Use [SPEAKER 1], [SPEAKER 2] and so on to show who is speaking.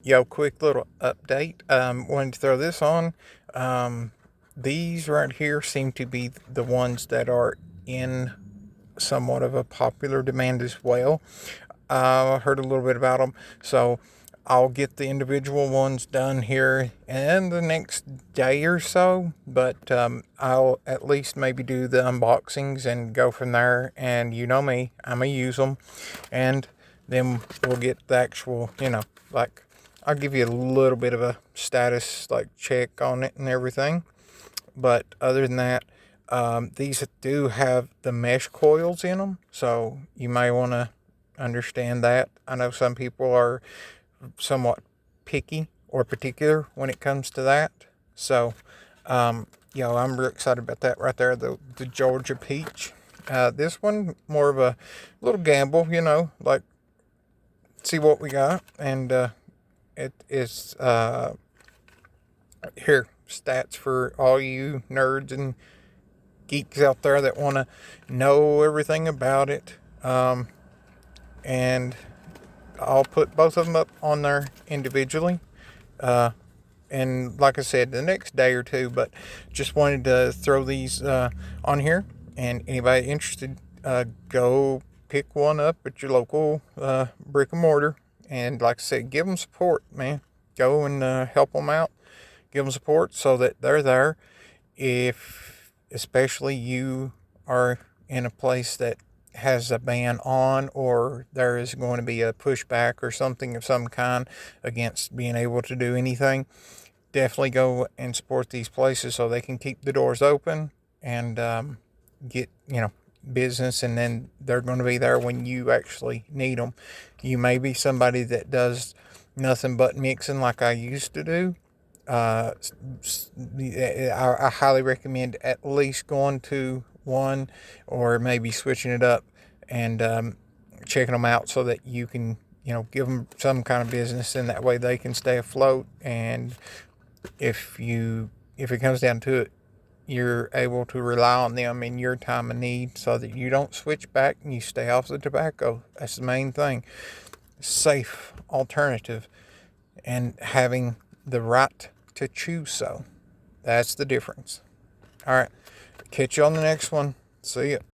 [SPEAKER 1] Yo, quick little update. Wanted to throw this on. These right here seem to be the ones that are in somewhat of a popular demand as well. I heard a little bit about them, so I'll get the individual ones done here in the next day or so. But I'll at least maybe do the unboxings and go from there. And you know me, I'm gonna use them, and then we'll get the actual, like I'll give you a little bit of a status like check on it and everything. But other than that, these do have the mesh coils in them, so you may want to understand that. I know some people are somewhat picky or particular when it comes to that. So, I'm real excited about that right there. The Georgia peach. This one more of a little gamble, like see what we got, and it is here stats for all you nerds and geeks out there that want to know everything about it. And I'll put both of them up on there individually. And like I said, the next day or two, but just wanted to throw these on here. And anybody interested, go pick one up at your local brick and mortar. And like I said, give them support, man. Go and help them out. Give them support so that they're there. If especially you are in a place that has a ban on, or there is going to be a pushback or something of some kind against being able to do anything, definitely go and support these places so they can keep the doors open and get business, and then they're going to be there when you actually need them. You may be somebody that does nothing but mixing like I used to do. I highly recommend at least going to one, or maybe switching it up and checking them out so that you can give them some kind of business, and that way they can stay afloat. And if it comes down to it, you're able to rely on them in your time of need so that you don't switch back and you stay off the tobacco. That's the main thing. Safe alternative, and having the right to choose so. That's the difference. All right. Catch you on the next one. See ya.